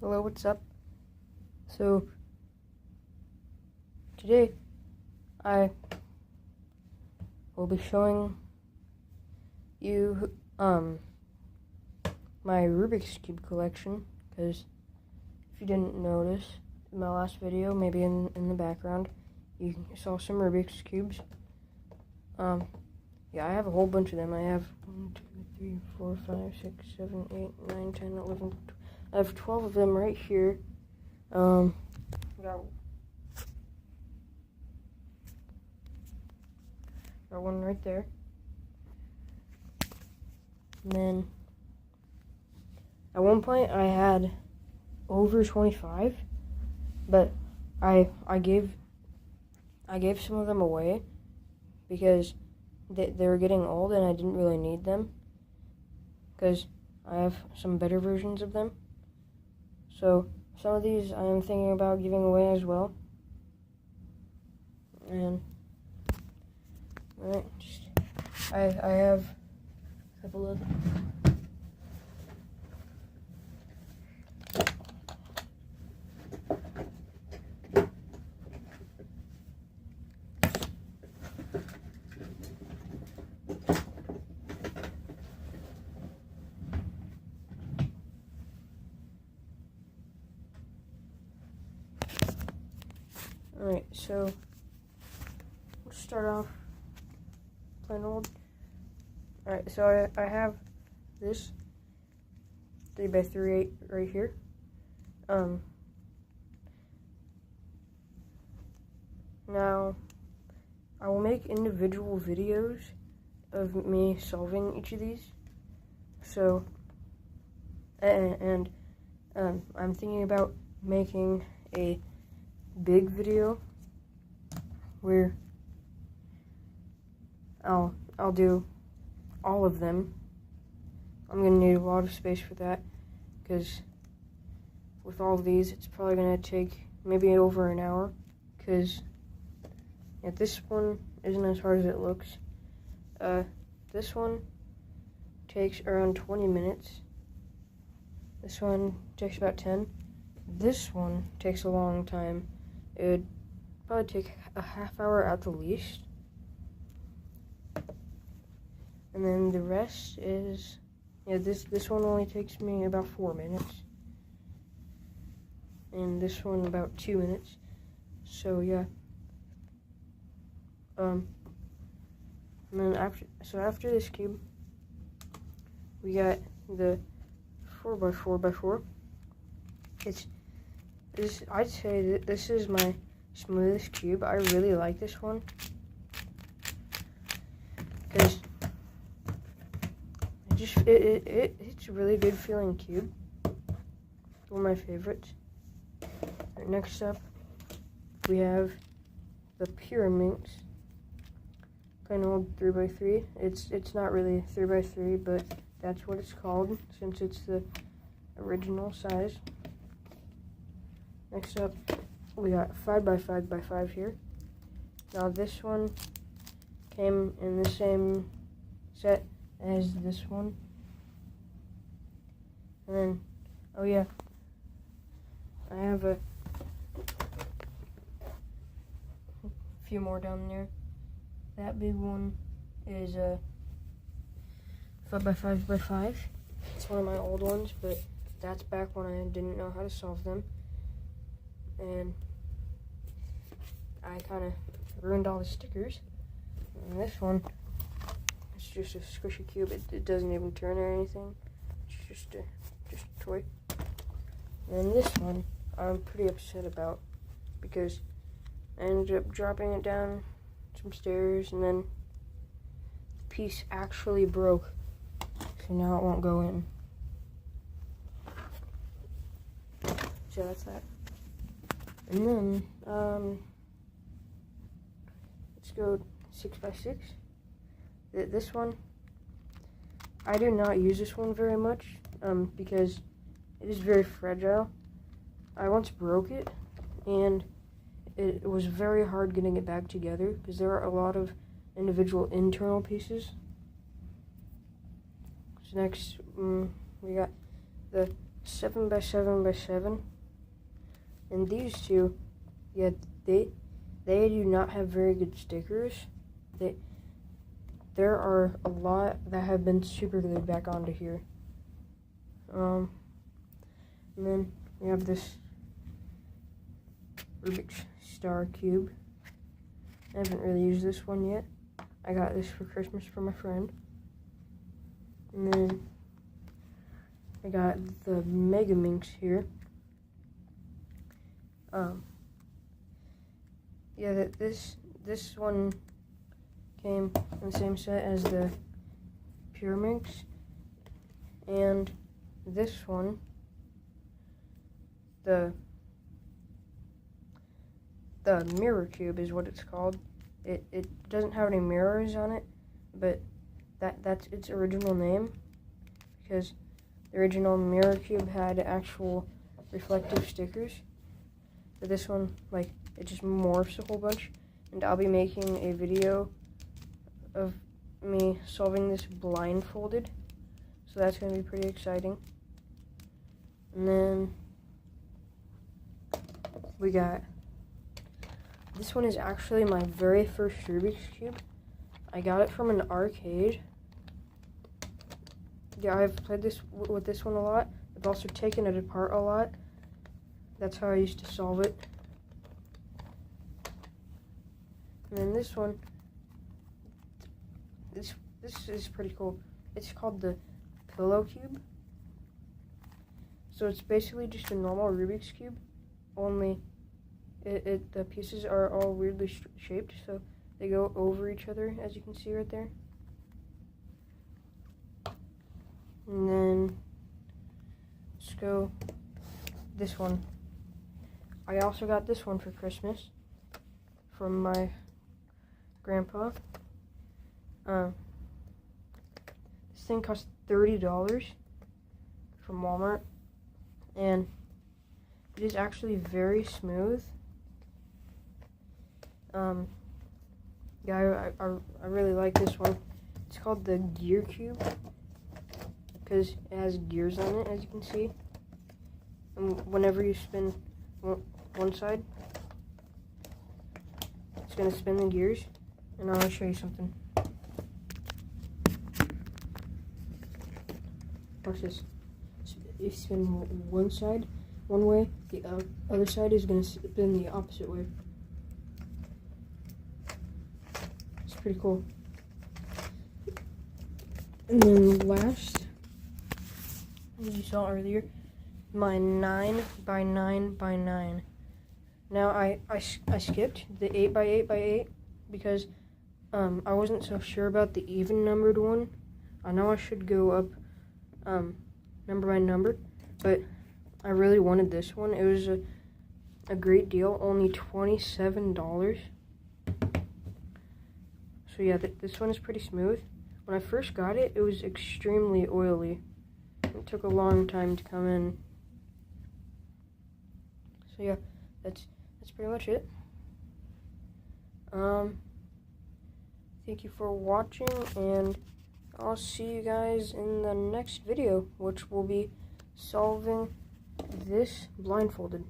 Hello, what's up? So, today I will be showing you my Rubik's Cube collection, because if you didn't notice in my last video, maybe in the background, you saw some Rubik's Cubes. Yeah, I have a whole bunch of them. I have 1, 2, 3, 4, 5, 6, 7, 8, 9, 10, 11, I have 12 of them right here. Got one right there. And then at one point I had over 25, but I gave some of them away because they were getting old and I didn't really need them, because I have some better versions of them. So some of these I am thinking about giving away as well. And alright, I have a couple of Alright, so let's start off plain old. Alright, so I have this 3x3 right here. Now I will make individual videos of me solving each of these. So and I'm thinking about making a big video where I'll do all of them. I'm gonna need a lot of space for that, because with all of these it's probably gonna take maybe over an hour, because this one isn't as hard as it looks. This one takes around 20 minutes. This one takes about 10. This one takes a long time. It would probably take a half hour at the least. And then the rest is, this one only takes me about 4 minutes. And this one about 2 minutes. So yeah. And then after this cube, we got the 4x4x4. I'd say that this is my smoothest cube. I really like this one, because it's a really good feeling cube. One of my favorites. Right, next up, we have the Megaminx, kind of old 3x3. It's not really 3x3, but that's what it's called since it's the original size. Next up, we got 5x5x5 here. Now this one came in the same set as this one. And then, oh yeah, I have a few more down there. That big one is a 5x5x5. It's one of my old ones, but that's back when I didn't know how to solve them. And I kind of ruined all the stickers. And this one, it's just a squishy cube. It doesn't even turn or anything. It's just a toy. And then this one, I'm pretty upset about, because I ended up dropping it down some stairs, and then the piece actually broke. So now it won't go in. So that's that. And then, let's go 6x6. This one, I do not use this one very much, because it is very fragile. I once broke it, and it was very hard getting it back together, because there are a lot of individual internal pieces. So next, we got the 7 by 7 by 7. And these two, yeah, they do not have very good stickers. There are a lot that have been super glued back onto here. And then we have this Rubik star cube. I haven't really used this one yet. I got this for Christmas from a friend. And then I got the Megaminx here. Yeah, this one came in the same set as the Megaminx, and this one, the mirror cube is what it's called. It doesn't have any mirrors on it, but that's its original name, because the original mirror cube had actual reflective stickers. But this one, like, it just morphs a whole bunch, and I'll be making a video of me solving this blindfolded, so that's going to be pretty exciting. And then we got, this one is actually my very first Rubik's Cube. I got it from an arcade. Yeah, I've played this with this one a lot. I've also taken it apart a lot. That's how I used to solve it. And then this one, this is pretty cool. It's called the Pillow Cube. So it's basically just a normal Rubik's Cube, only the pieces are all weirdly shaped, so they go over each other, as you can see right there. And then let's go this one. I also got this one for Christmas from my grandpa. This thing cost $30 from Walmart, and it is actually very smooth. Yeah, I really like this one. It's called the Gear Cube because it has gears on it, as you can see. And whenever you spin one side, it's going to spin the gears. And I'll show you something. Watch this. If you spin one side one way, the other side is going to spin the opposite way. It's pretty cool. And then last, as you saw earlier, my 9 by 9 by 9. Now I skipped the 8 by 8 by 8 because I wasn't so sure about the even numbered one. I know I should go up number by number, but I really wanted this one. It was a great deal, only $27. So yeah, this one is pretty smooth. When I first got it, it was extremely oily. It took a long time to come in. So yeah, that's pretty much it. Thank you for watching, and I'll see you guys in the next video, which will be solving this blindfolded.